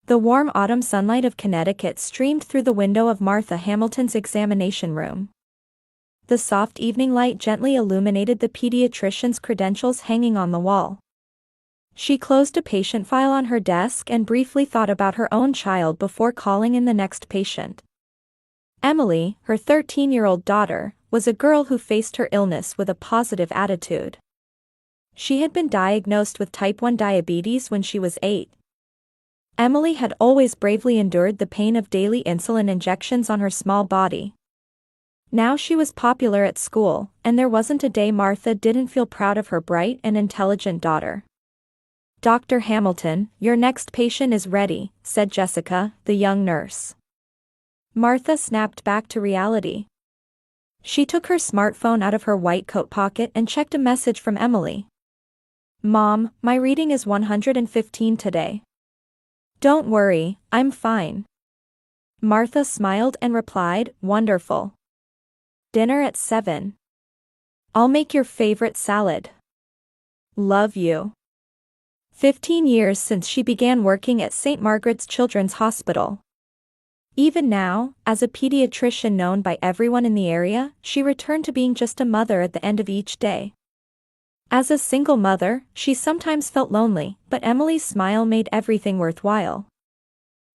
The warm autumn sunlight of Connecticut streamed through the window of Martha Hamilton's examination room. The soft evening light gently illuminated the pediatrician's credentials hanging on the wall. She closed a patient file on her desk and briefly thought about her own child before calling in the next patient. Emily, her 13-year-old daughter, was a girl who faced her illness with a positive attitude. She had been diagnosed with type 1 diabetes when she was 8. Emily had always bravely endured the pain of daily insulin injections on her small body. Now she was popular at school, and there wasn't a day Martha didn't feel proud of her bright and intelligent daughter. "Dr. Hamilton, your next patient is ready," said Jessica, the young nurse. Martha snapped back to reality. She took her smartphone out of her white coat pocket and checked a message from Emily. "Mom, my reading is 115 today." "Don't worry, I'm fine." Martha smiled and replied, "Wonderful. Dinner at 7. I'll make your favorite salad. Love you." 15 years since she began working at St. Margaret's Children's Hospital. Even now, as a pediatrician known by everyone in the area, she returned to being just a mother at the end of each day. As a single mother, she sometimes felt lonely, but Emily's smile made everything worthwhile.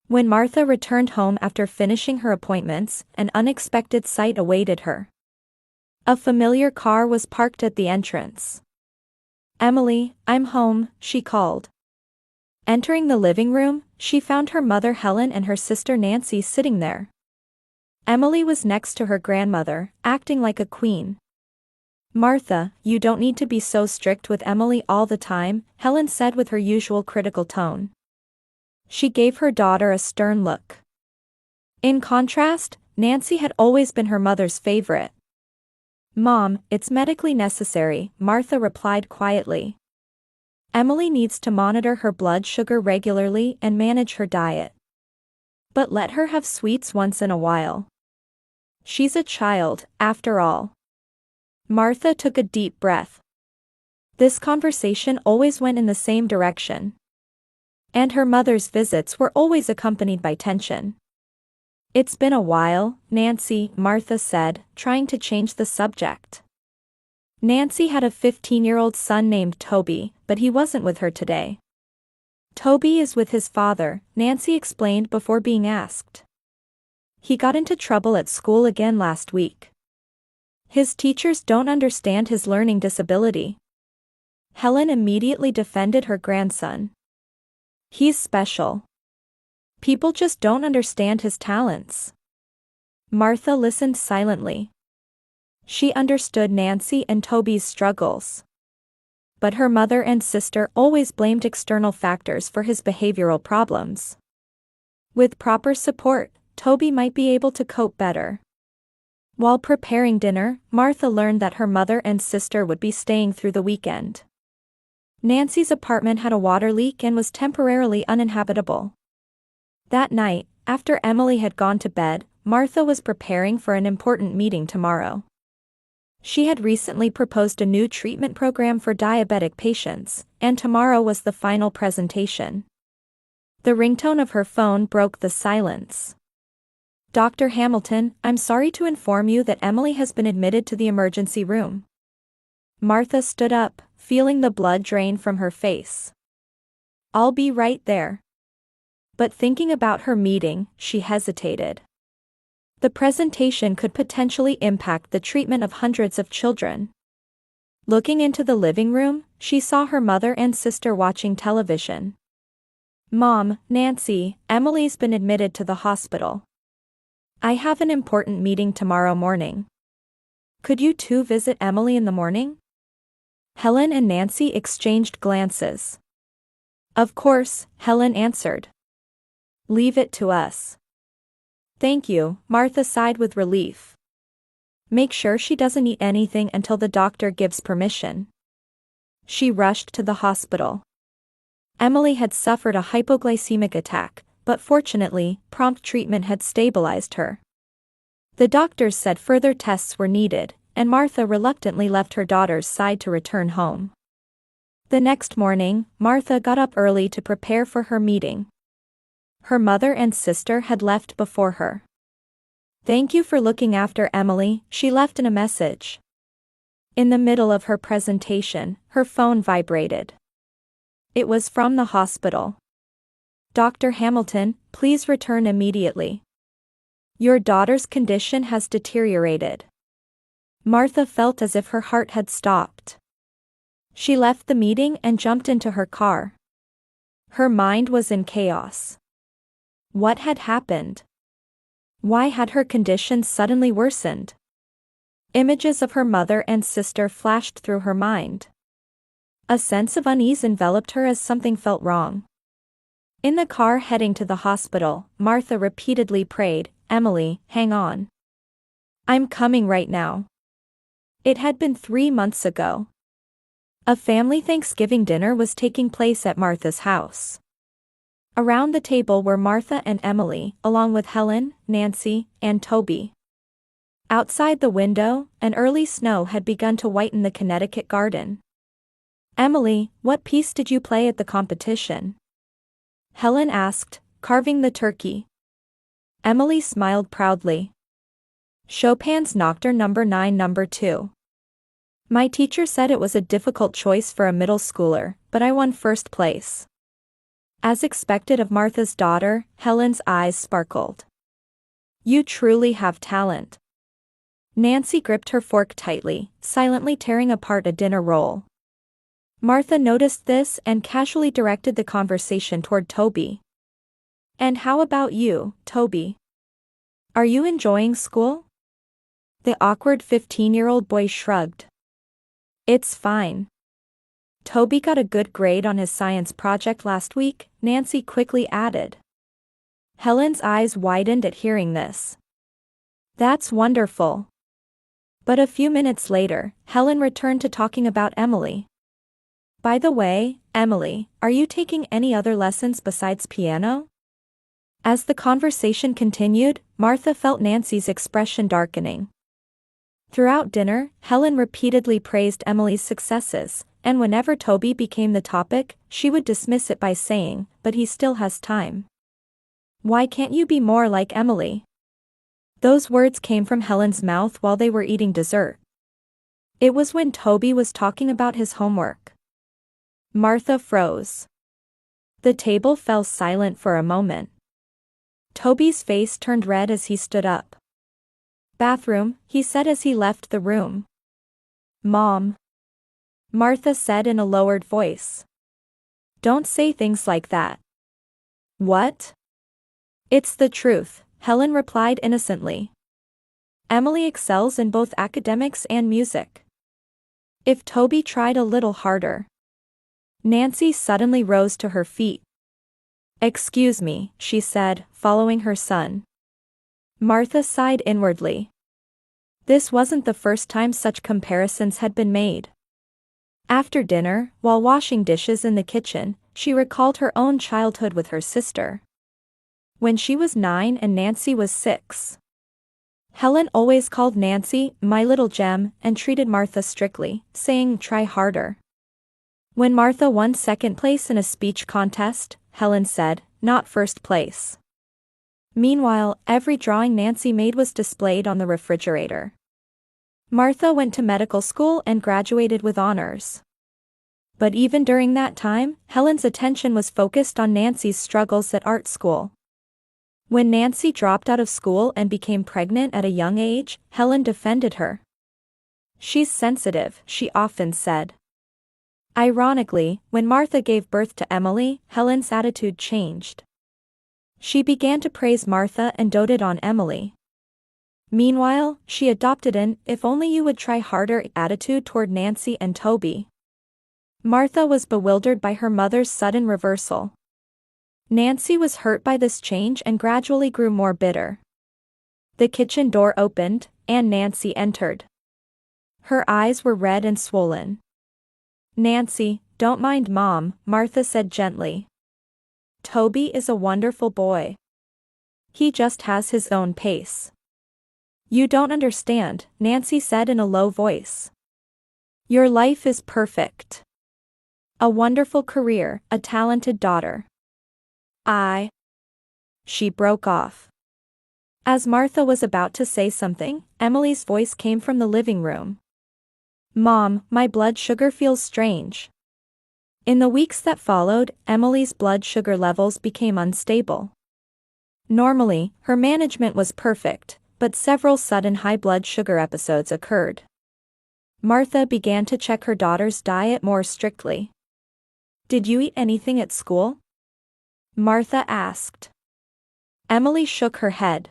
When Martha returned home after finishing her appointments, an unexpected sight awaited her. A familiar car was parked at the entrance. "Emily, I'm home," she called. Entering the living room, she found her mother Helen and her sister Nancy sitting there. Emily was next to her grandmother, acting like a queen. "Martha, you don't need to be so strict with Emily all the time," Helen said with her usual critical tone. She gave her daughter a stern look. In contrast, Nancy had always been her mother's favorite. "Mom, it's medically necessary," Martha replied quietly. "Emily needs to monitor her blood sugar regularly and manage her diet. But let her have sweets once in a while. She's a child, after all." Martha took a deep breath. This conversation always went in the same direction. And her mother's visits were always accompanied by tension. "It's been a while, Nancy," Martha said, trying to change the subject. Nancy had a 15-year-old son named Toby, but he wasn't with her today. "Toby is with his father," Nancy explained before being asked. "He got into trouble at school again last week. His teachers don't understand his learning disability." Helen immediately defended her grandson. "He's special. People just don't understand his talents." Martha listened silently. She understood Nancy and Toby's struggles. But her mother and sister always blamed external factors for his behavioral problems. With proper support, Toby might be able to cope better. While preparing dinner, Martha learned that her mother and sister would be staying through the weekend. Nancy's apartment had a water leak and was temporarily uninhabitable. That night, after Emily had gone to bed, Martha was preparing for an important meeting tomorrow. She had recently proposed a new treatment program for diabetic patients, and tomorrow was the final presentation. The ringtone of her phone broke the silence. "Dr. Hamilton, I'm sorry to inform you that Emily has been admitted to the emergency room." Martha stood up, feeling the blood drain from her face. "I'll be right there." But thinking about her meeting, she hesitated. The presentation could potentially impact the treatment of hundreds of children. Looking into the living room, she saw her mother and sister watching television. "Mom, Nancy, Emily's been admitted to the hospital. I have an important meeting tomorrow morning. Could you two visit Emily in the morning?" Helen and Nancy exchanged glances. "Of course," Helen answered. "Leave it to us." "Thank you," Martha sighed with relief. "Make sure she doesn't eat anything until the doctor gives permission." She rushed to the hospital. Emily had suffered a hypoglycemic attack, but fortunately, prompt treatment had stabilized her. The doctors said further tests were needed, and Martha reluctantly left her daughter's side to return home. The next morning, Martha got up early to prepare for her meeting. Her mother and sister had left before her. "Thank you for looking after Emily," she left in a message. In the middle of her presentation, her phone vibrated. It was from the hospital. "Dr. Hamilton, please return immediately. Your daughter's condition has deteriorated." Martha felt as if her heart had stopped. She left the meeting and jumped into her car. Her mind was in chaos. What had happened? Why had her condition suddenly worsened? Images of her mother and sister flashed through her mind. A sense of unease enveloped her as something felt wrong. In the car heading to the hospital, Martha repeatedly prayed, "Emily, hang on. I'm coming right now." It had been 3 months ago. A family Thanksgiving dinner was taking place at Martha's house. Around the table were Martha and Emily, along with Helen, Nancy, and Toby. Outside the window, an early snow had begun to whiten the Connecticut garden. "Emily, what piece did you play at the competition?" Helen asked, carving the turkey. Emily smiled proudly. "Chopin's Nocturne number 9 number 2. My teacher said it was a difficult choice for a middle schooler, but I won first place." As expected of Martha's daughter, Helen's eyes sparkled. "You truly have talent." Nancy gripped her fork tightly, silently tearing apart a dinner roll. Martha noticed this and casually directed the conversation toward Toby. "And how about you, Toby? Are you enjoying school?" The awkward 15-year-old boy shrugged. "It's fine. Toby got a good grade on his science project last week," Nancy quickly added. Helen's eyes widened at hearing this. "That's wonderful." But a few minutes later, Helen returned to talking about Emily. "By the way, Emily, are you taking any other lessons besides piano?" As the conversation continued, Martha felt Nancy's expression darkening. Throughout dinner, Helen repeatedly praised Emily's successes, and whenever Toby became the topic, she would dismiss it by saying, "But he still has time. Why can't you be more like Emily?" Those words came from Helen's mouth while they were eating dessert. It was when Toby was talking about his homework. Martha froze. The table fell silent for a moment. Toby's face turned red as he stood up. "Bathroom," he said as he left the room. "Mom," Martha said in a lowered voice. "Don't say things like that." "What?" "It's the truth," Helen replied innocently. "Emily excels in both academics and music. If Toby tried a little harder." Nancy suddenly rose to her feet. "Excuse me," she said, following her son. Martha sighed inwardly. This wasn't the first time such comparisons had been made. After dinner, while washing dishes in the kitchen, she recalled her own childhood with her sister. When she was 9 and Nancy was 6. Helen always called Nancy "my little gem" and treated Martha strictly, saying "try harder." When Martha won second place in a speech contest, Helen said, "not first place." Meanwhile, every drawing Nancy made was displayed on the refrigerator. Martha went to medical school and graduated with honors. But even during that time, Helen's attention was focused on Nancy's struggles at art school. When Nancy dropped out of school and became pregnant at a young age, Helen defended her. "She's sensitive," she often said. Ironically, when Martha gave birth to Emily, Helen's attitude changed. She began to praise Martha and doted on Emily. Meanwhile, she adopted an "if only you would try harder" attitude toward Nancy and Toby. Martha was bewildered by her mother's sudden reversal. Nancy was hurt by this change and gradually grew more bitter. The kitchen door opened, and Nancy entered. Her eyes were red and swollen. "Nancy, don't mind Mom," Martha said gently. "Toby is a wonderful boy. He just has his own pace." "You don't understand," Nancy said in a low voice. "Your life is perfect. A wonderful career, a talented daughter. I she broke off. As Martha was about to say something, Emily's voice came from the living room. "Mom, my blood sugar feels strange." In the weeks that followed, Emily's blood sugar levels became unstable. Normally, her management was perfect, but several sudden high blood sugar episodes occurred. Martha began to check her daughter's diet more strictly. "Did you eat anything at school?" Martha asked. Emily shook her head.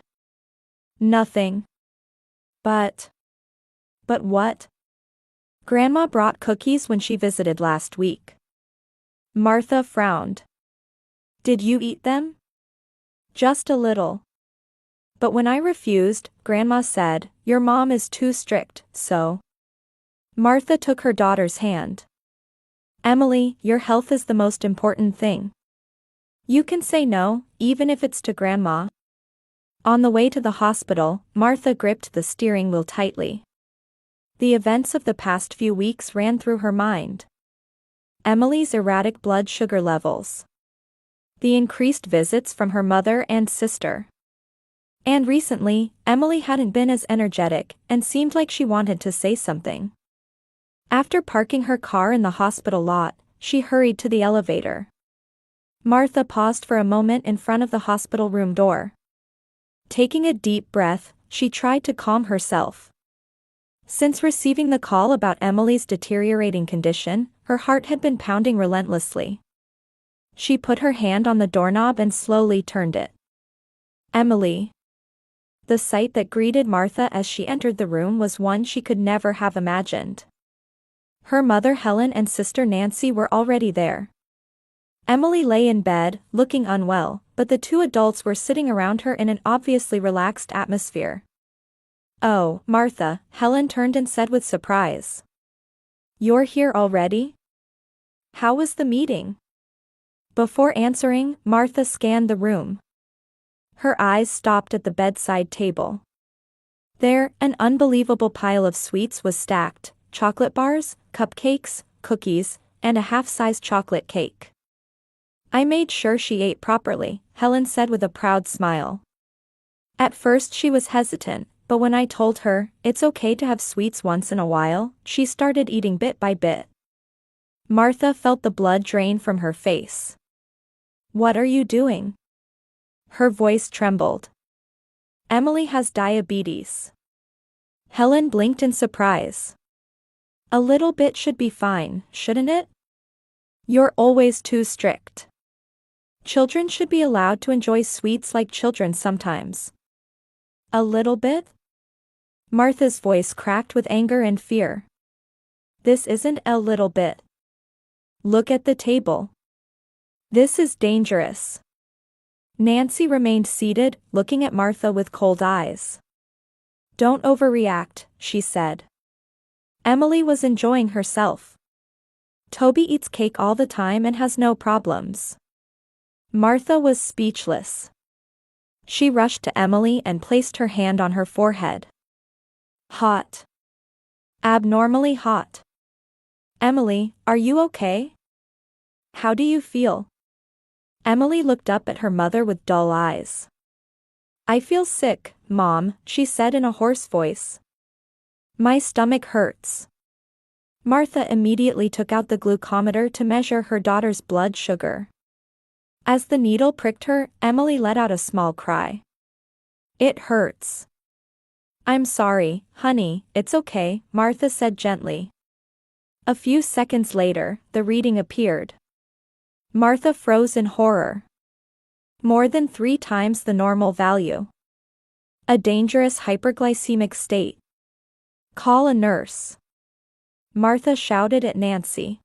"Nothing." But what? Grandma brought cookies when she visited last week." Martha frowned. "Did you eat them?" "Just a little. But when I refused, Grandma said, 'Your mom is too strict, so.'" Martha took her daughter's hand. "Emily, your health is the most important thing. You can say no, even if it's to Grandma." On the way to the hospital, Martha gripped the steering wheel tightly. The events of the past few weeks ran through her mind. Emily's erratic blood sugar levels. The increased visits from her mother and sister. And recently, Emily hadn't been as energetic and seemed like she wanted to say something. After parking her car in the hospital lot, she hurried to the elevator. Martha paused for a moment in front of the hospital room door. Taking a deep breath, she tried to calm herself. Since receiving the call about Emily's deteriorating condition, her heart had been pounding relentlessly. She put her hand on the doorknob and slowly turned it. Emily. The sight that greeted Martha as she entered the room was one she could never have imagined. Her mother Helen and sister Nancy were already there. Emily lay in bed, looking unwell, but the two adults were sitting around her in an obviously relaxed atmosphere. "Oh, Martha," Helen turned and said with surprise. "You're here already? How was the meeting?" Before answering, Martha scanned the room. Her eyes stopped at the bedside table. There, an unbelievable pile of sweets was stacked: chocolate bars, cupcakes, cookies, and a half-sized chocolate cake. "I made sure she ate properly," Helen said with a proud smile. At first she was hesitant, but when I told her, it's okay to have sweets once in a while, she started eating bit by bit. Martha felt the blood drain from her face. "What are you doing?" Her voice trembled. "Emily has diabetes." Helen blinked in surprise. "A little bit should be fine, shouldn't it? You're always too strict. Children should be allowed to enjoy sweets like children sometimes." "A little bit?" Martha's voice cracked with anger and fear. "This isn't a little bit. Look at the table. This is dangerous." Nancy remained seated, looking at Martha with cold eyes. "Don't overreact," she said. Emily was enjoying herself. "Toby eats cake all the time and has no problems." Martha was speechless. She rushed to Emily and placed her hand on her forehead. "Hot. Abnormally hot. Emily, are you okay? How do you feel?" Emily looked up at her mother with dull eyes. "I feel sick, Mom," she said in a hoarse voice. "My stomach hurts." Martha immediately took out the glucometer to measure her daughter's blood sugar. As the needle pricked her, Emily let out a small cry. "It hurts." "I'm sorry, honey, it's okay," Martha said gently. A few seconds later, the reading appeared. Martha froze in horror. More than 3 times the normal value. A dangerous hyperglycemic state. "Call a nurse." Martha shouted at Nancy.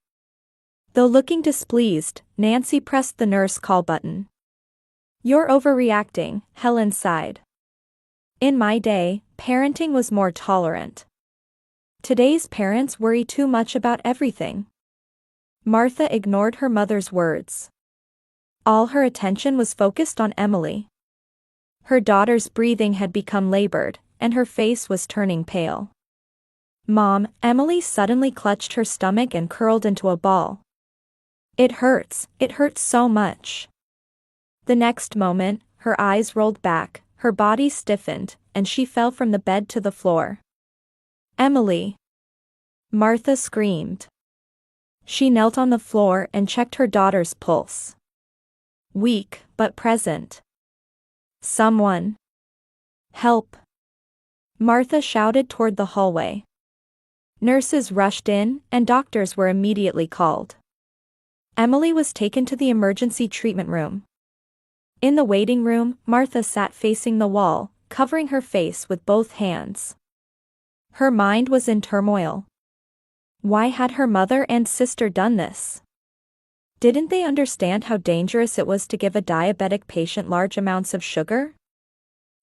Though looking displeased, Nancy pressed the nurse call button. "You're overreacting," Helen sighed. "In my day, parenting was more tolerant. Today's parents worry too much about everything." Martha ignored her mother's words. All her attention was focused on Emily. Her daughter's breathing had become labored, and her face was turning pale. "Mom," Emily suddenly clutched her stomach and curled into a ball. It hurts so much." The next moment, her eyes rolled back, her body stiffened, and she fell from the bed to the floor. "Emily!" Martha screamed. She knelt on the floor and checked her daughter's pulse. Weak, but present. "Someone! Help!" Martha shouted toward the hallway. Nurses rushed in, and doctors were immediately called. Emily was taken to the emergency treatment room. In the waiting room, Martha sat facing the wall, covering her face with both hands. Her mind was in turmoil. Why had her mother and sister done this? Didn't they understand how dangerous it was to give a diabetic patient large amounts of sugar?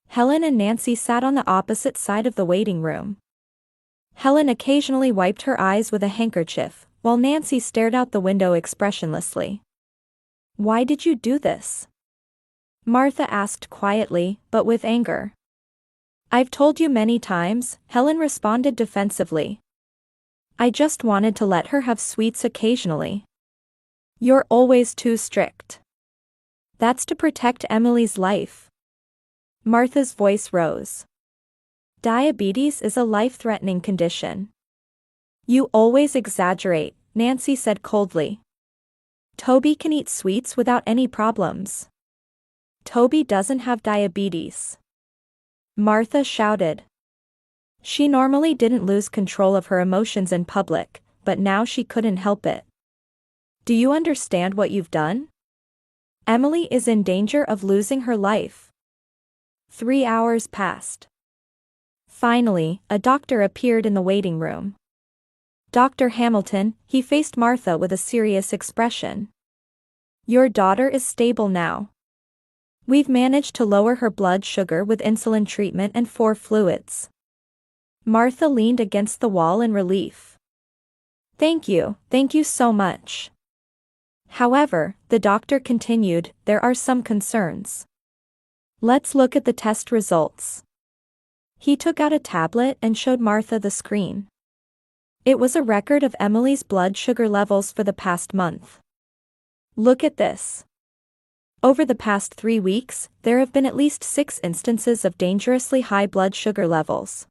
Helen and Nancy sat on the opposite side of the waiting room. Helen occasionally wiped her eyes with a handkerchief, while Nancy stared out the window expressionlessly. "Why did you do this?" Martha asked quietly, but with anger. "I've told you many times," Helen responded defensively. "I just wanted to let her have sweets occasionally." "You're always too strict." "That's to protect Emily's life." Martha's voice rose. "Diabetes is a life-threatening condition." "You always exaggerate," Nancy said coldly. "Toby can eat sweets without any problems." "Toby doesn't have diabetes," Martha shouted. She normally didn't lose control of her emotions in public, but now she couldn't help it. "Do you understand what you've done? Emily is in danger of losing her life." 3 hours passed. Finally, a doctor appeared in the waiting room. "Dr. Hamilton," he faced Martha with a serious expression. "Your daughter is stable now. We've managed to lower her blood sugar with insulin treatment and 4 fluids." Martha leaned against the wall in relief. Thank you so much." However, the doctor continued, "There are some concerns. Let's look at the test results." He took out a tablet and showed Martha the screen. It was a record of Emily's blood sugar levels for the past month. "Look at this. Over the past 3 weeks, there have been at least 6 instances of dangerously high blood sugar levels.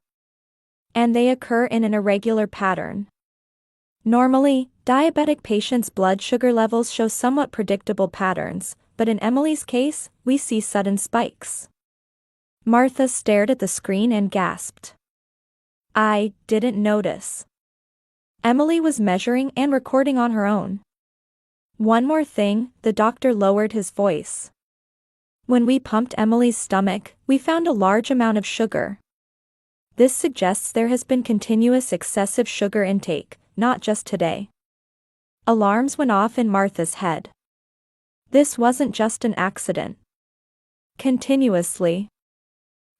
And they occur in an irregular pattern. Normally, diabetic patients' blood sugar levels show somewhat predictable patterns, but in Emily's case, we see sudden spikes." Martha stared at the screen and gasped. "I didn't notice." Emily was measuring and recording on her own. "One more thing," the doctor lowered his voice. "When we pumped Emily's stomach, we found a large amount of sugar. This suggests there has been continuous excessive sugar intake, not just today." Alarms went off in Martha's head. This wasn't just an accident. Continuously.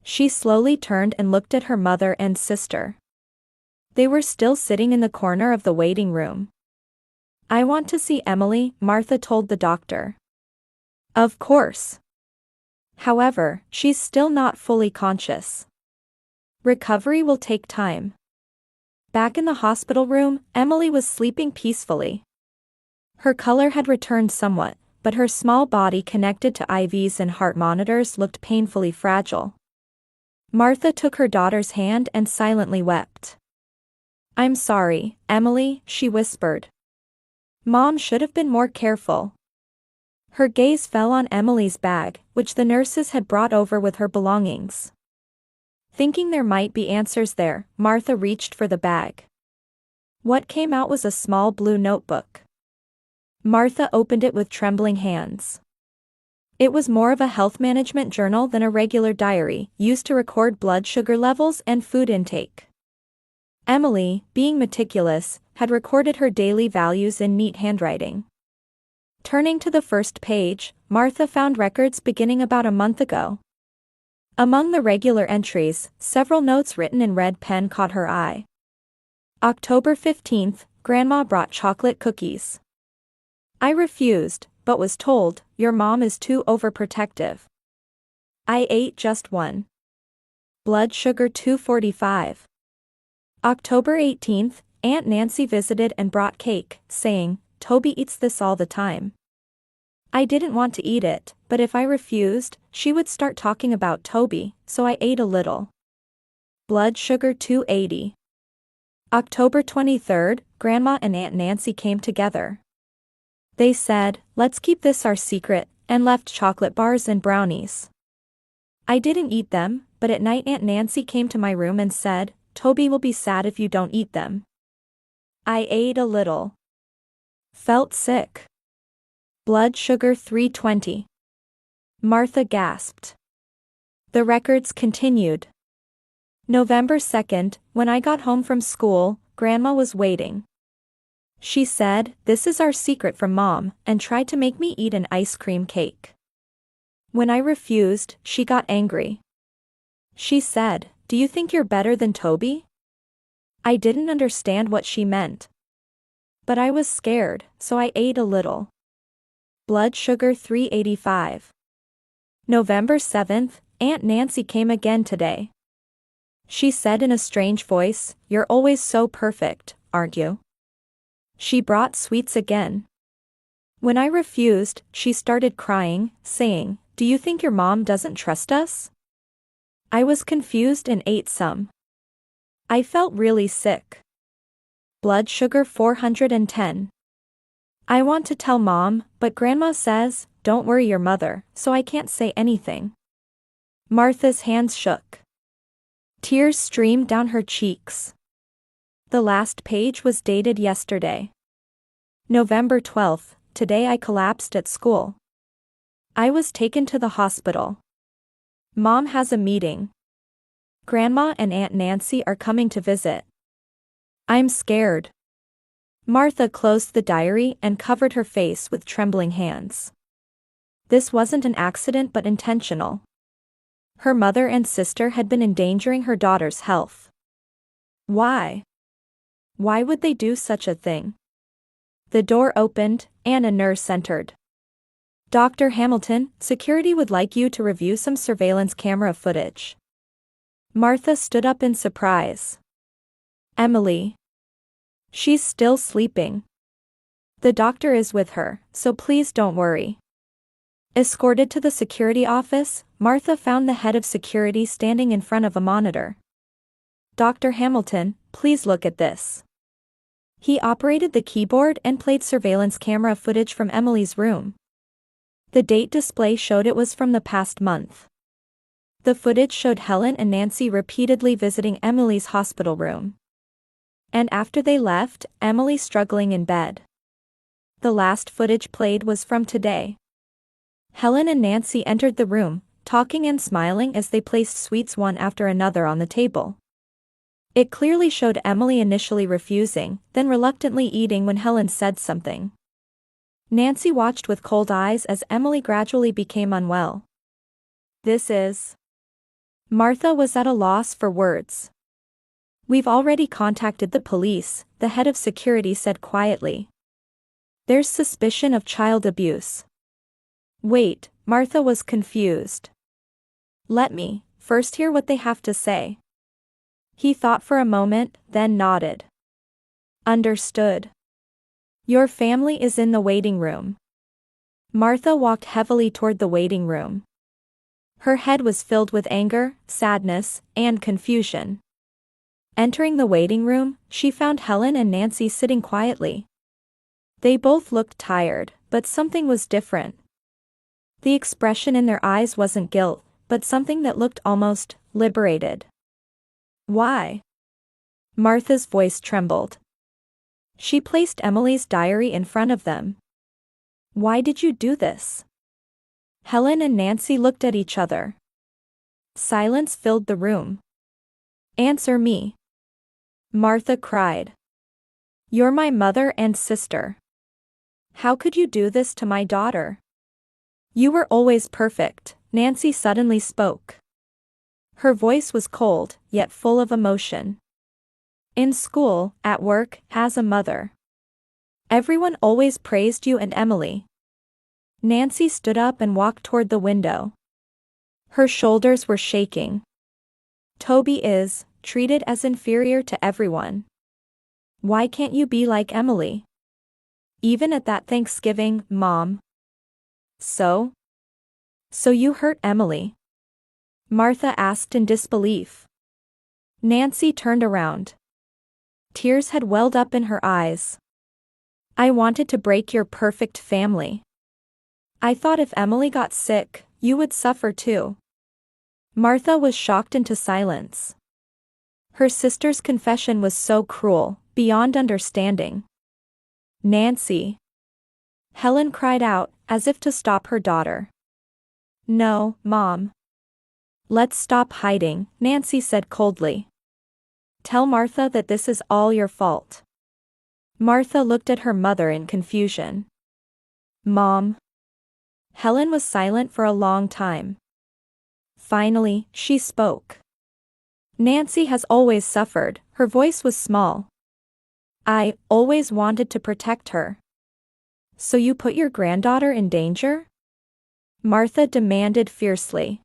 She slowly turned and looked at her mother and sister. They were still sitting in the corner of the waiting room. "I want to see Emily," Martha told the doctor. "Of course. However, she's still not fully conscious. Recovery will take time." Back in the hospital room, Emily was sleeping peacefully. Her color had returned somewhat, but her small body connected to IVs and heart monitors looked painfully fragile. Martha took her daughter's hand and silently wept. "I'm sorry, Emily," she whispered. "Mom should have been more careful." Her gaze fell on Emily's bag, which the nurses had brought over with her belongings. Thinking there might be answers there, Martha reached for the bag. What came out was a small blue notebook. Martha opened it with trembling hands. It was more of a health management journal than a regular diary, used to record blood sugar levels and food intake. Emily, being meticulous, had recorded her daily values in neat handwriting. Turning to the first page, Martha found records beginning about a month ago. Among the regular entries, several notes written in red pen caught her eye. October 15th, Grandma brought chocolate cookies. I refused, but was told, your mom is too overprotective. I ate just one. Blood sugar 245. October 18th, Aunt Nancy visited and brought cake, saying, Toby eats this all the time. I didn't want to eat it, but if I refused, she would start talking about Toby, so I ate a little. Blood sugar 280. October 23rd, Grandma and Aunt Nancy came together. They said, "Let's keep this our secret," and left chocolate bars and brownies. I didn't eat them, but at night Aunt Nancy came to my room and said, "Toby will be sad if you don't eat them." I ate a little. Felt sick. Blood sugar 320. Martha gasped. The records continued. November 2nd, when I got home from school, Grandma was waiting. She said, "This is our secret from Mom," and tried to make me eat an ice cream cake. When I refused, she got angry. She said, "Do you think you're better than Toby?" I didn't understand what she meant. But I was scared, so I ate a little. Blood sugar 385. November 7th, Aunt Nancy came again today. She said in a strange voice, "You're always so perfect, aren't you?" She brought sweets again. When I refused, she started crying, saying, "Do you think your mom doesn't trust us?" I was confused and ate some. I felt really sick. Blood sugar 410. I want to tell Mom, but Grandma says, "Don't worry your mother," so I can't say anything. Martha's hands shook. Tears streamed down her cheeks. The last page was dated yesterday. November 12th, today I collapsed at school. I was taken to the hospital. Mom has a meeting. Grandma and Aunt Nancy are coming to visit. I'm scared. Martha closed the diary and covered her face with trembling hands. This wasn't an accident but intentional. Her mother and sister had been endangering her daughter's health. Why? Why would they do such a thing? The door opened, and a nurse entered. "Dr. Hamilton, security would like you to review some surveillance camera footage." Martha stood up in surprise. "Emily. She's still sleeping. The doctor is with her, so please don't worry." Escorted to the security office, Martha found the head of security standing in front of a monitor. "Dr. Hamilton, please look at this." He operated the keyboard and played surveillance camera footage from Emily's room. The date display showed it was from the past month. The footage showed Helen and Nancy repeatedly visiting Emily's hospital room. And after they left, Emily struggling in bed. The last footage played was from today. Helen and Nancy entered the room, talking and smiling as they placed sweets one after another on the table. It clearly showed Emily initially refusing, then reluctantly eating when Helen said something. Nancy watched with cold eyes as Emily gradually became unwell. This is... Martha was at a loss for words. "We've already contacted the police," the head of security said quietly. "There's suspicion of child abuse." Wait, Martha was confused. "Let me first hear what they have to say." He thought for a moment, then nodded. "Understood. Your family is in the waiting room." Martha walked heavily toward the waiting room. Her head was filled with anger, sadness, and confusion. Entering the waiting room, she found Helen and Nancy sitting quietly. They both looked tired, but something was different. The expression in their eyes wasn't guilt, but something that looked almost liberated. "Why?" Martha's voice trembled. She placed Emily's diary in front of them. "Why did you do this?" Helen and Nancy looked at each other. Silence filled the room. "Answer me." Martha cried. "You're my mother and sister. How could you do this to my daughter?" "You were always perfect," Nancy suddenly spoke. Her voice was cold, yet full of emotion. "In school, at work, as a mother. Everyone always praised you and Emily." Nancy stood up and walked toward the window. Her shoulders were shaking. "Toby is treated as inferior to everyone. Why can't you be like Emily? Even at that Thanksgiving, Mom." So? So you hurt Emily? Martha asked in disbelief. Nancy turned around. Tears had welled up in her eyes. I wanted to break your perfect family. I thought if Emily got sick, you would suffer too. Martha was shocked into silence. Her sister's confession was so cruel, beyond understanding. Nancy. Helen cried out, as if to stop her daughter. No, Mom. Let's stop hiding, Nancy said coldly. Tell Martha that this is all your fault. Martha looked at her mother in confusion. Mom. Helen was silent for a long time. Finally, she spoke. Nancy has always suffered, her voice was small. I always wanted to protect her. So you put your granddaughter in danger? Martha demanded fiercely.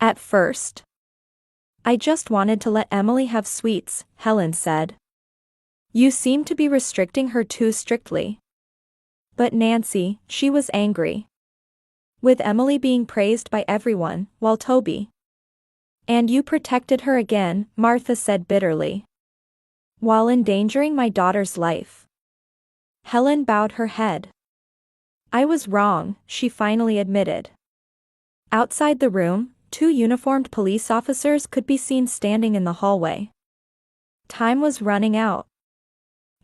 At first. I just wanted to let Emily have sweets, Helen said. You seem to be restricting her too strictly. But Nancy, she was angry. With Emily being praised by everyone, while Toby. And you protected her again, Martha said bitterly. While endangering my daughter's life. Helen bowed her head. I was wrong, she finally admitted. Outside the room, 2 uniformed police officers could be seen standing in the hallway. Time was running out.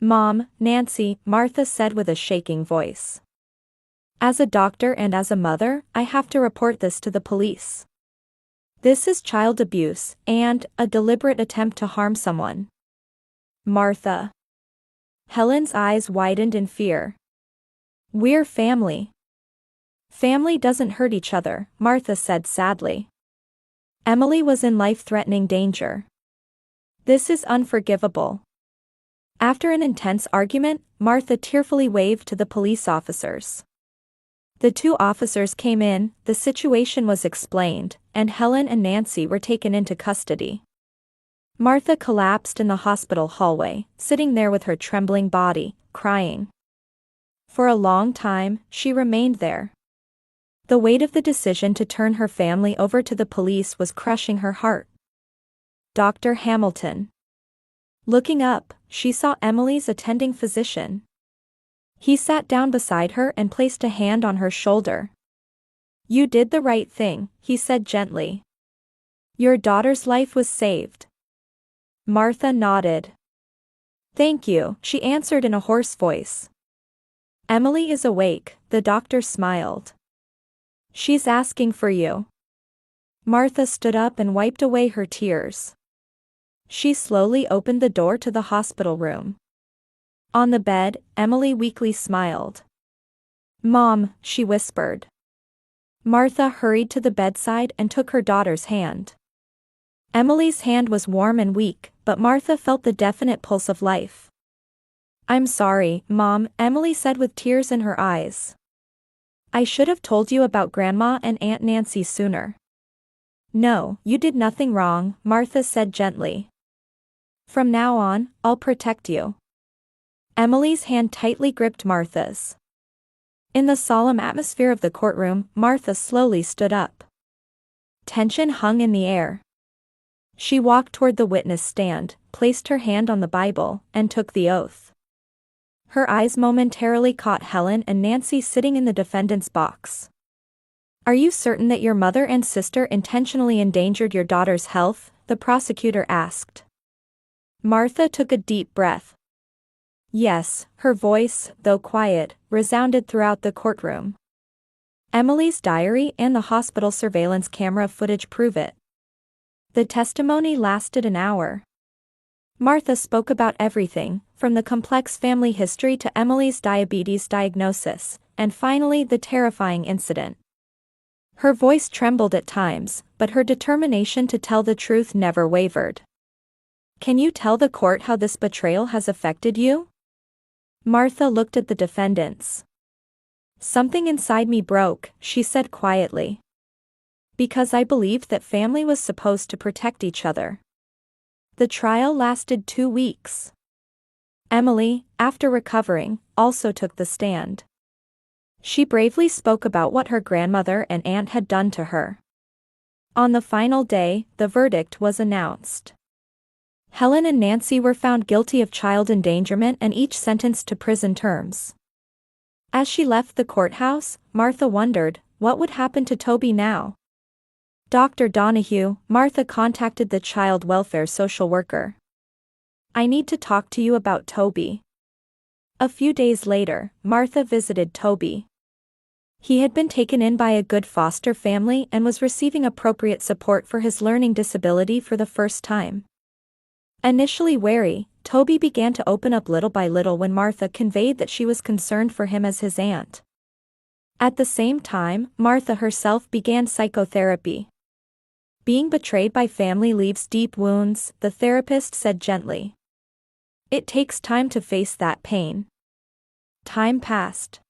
Mom, Nancy, Martha said with a shaking voice. As a doctor and as a mother, I have to report this to the police. This is child abuse, and a deliberate attempt to harm someone. Martha. Helen's eyes widened in fear. We're family. Family doesn't hurt each other, Martha said sadly. Emily was in life-threatening danger. This is unforgivable. After an intense argument, Martha tearfully waved to the police officers. The 2 officers came in, the situation was explained, and Helen and Nancy were taken into custody. Martha collapsed in the hospital hallway, sitting there with her trembling body, crying. For a long time, she remained there. The weight of the decision to turn her family over to the police was crushing her heart. Dr. Hamilton. Looking up, she saw Emily's attending physician. He sat down beside her and placed a hand on her shoulder. You did the right thing, he said gently. Your daughter's life was saved. Martha nodded. Thank you, she answered in a hoarse voice. Emily is awake, the doctor smiled. She's asking for you. Martha stood up and wiped away her tears. She slowly opened the door to the hospital room. On the bed, Emily weakly smiled. Mom, she whispered. Martha hurried to the bedside and took her daughter's hand. Emily's hand was warm and weak, but Martha felt the definite pulse of life. I'm sorry, Mom, Emily said with tears in her eyes. I should have told you about Grandma and Aunt Nancy sooner. No, you did nothing wrong, Martha said gently. From now on, I'll protect you. Emily's hand tightly gripped Martha's. In the solemn atmosphere of the courtroom, Martha slowly stood up. Tension hung in the air. She walked toward the witness stand, placed her hand on the Bible, and took the oath. Her eyes momentarily caught Helen and Nancy sitting in the defendant's box. Are you certain that your mother and sister intentionally endangered your daughter's health? The prosecutor asked. Martha took a deep breath. Yes, her voice, though quiet, resounded throughout the courtroom. Emily's diary and the hospital surveillance camera footage prove it. The testimony lasted an hour. Martha spoke about everything, from the complex family history to Emily's diabetes diagnosis, and finally the terrifying incident. Her voice trembled at times, but her determination to tell the truth never wavered. Can you tell the court how this betrayal has affected you? Martha looked at the defendants. Something inside me broke, she said quietly. Because I believed that family was supposed to protect each other. The trial lasted 2 weeks. Emily, after recovering, also took the stand. She bravely spoke about what her grandmother and aunt had done to her. On the final day, the verdict was announced. Helen and Nancy were found guilty of child endangerment and each sentenced to prison terms. As she left the courthouse, Martha wondered, what would happen to Toby now? Dr. Donahue, Martha contacted the child welfare social worker. I need to talk to you about Toby. A few days later, Martha visited Toby. He had been taken in by a good foster family and was receiving appropriate support for his learning disability for the first time. Initially wary, Toby began to open up little by little when Martha conveyed that she was concerned for him as his aunt. At the same time, Martha herself began psychotherapy. Being betrayed by family leaves deep wounds, the therapist said gently. It takes time to face that pain. Time passed.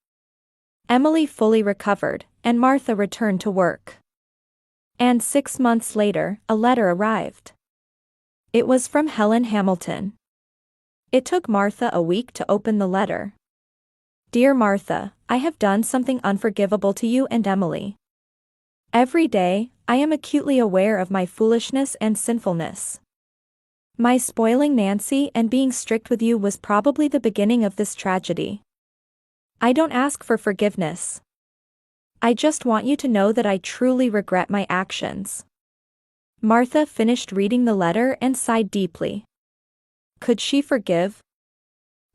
Emily fully recovered, and Martha returned to work. And 6 months later, a letter arrived. It was from Helen Hamilton. It took Martha a week to open the letter. Dear Martha, I have done something unforgivable to you and Emily. Every day, I am acutely aware of my foolishness and sinfulness. My spoiling Nancy and being strict with you was probably the beginning of this tragedy. I don't ask for forgiveness. I just want you to know that I truly regret my actions. Martha finished reading the letter and sighed deeply. Could she forgive?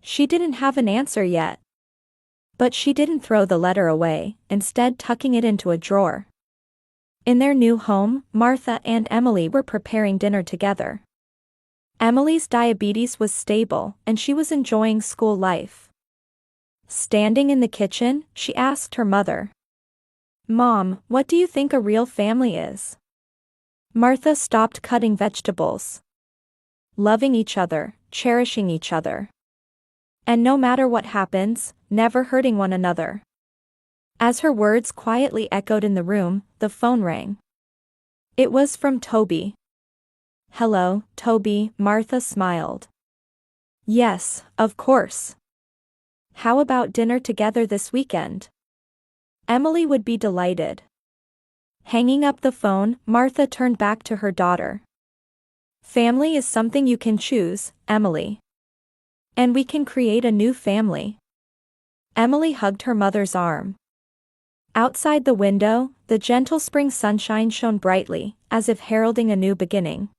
She didn't have an answer yet. But she didn't throw the letter away, instead tucking it into a drawer. In their new home, Martha and Emily were preparing dinner together. Emily's diabetes was stable, and she was enjoying school life. Standing in the kitchen, she asked her mother, Mom, what do you think a real family is? Martha stopped cutting vegetables. Loving each other, cherishing each other. And no matter what happens, never hurting one another. As her words quietly echoed in the room, the phone rang. It was from Toby. Hello, Toby, Martha smiled. Yes, of course. How about dinner together this weekend? Emily would be delighted. Hanging up the phone, Martha turned back to her daughter. Family is something you can choose, Emily. And we can create a new family. Emily hugged her mother's arm. Outside the window, the gentle spring sunshine shone brightly, as if heralding a new beginning.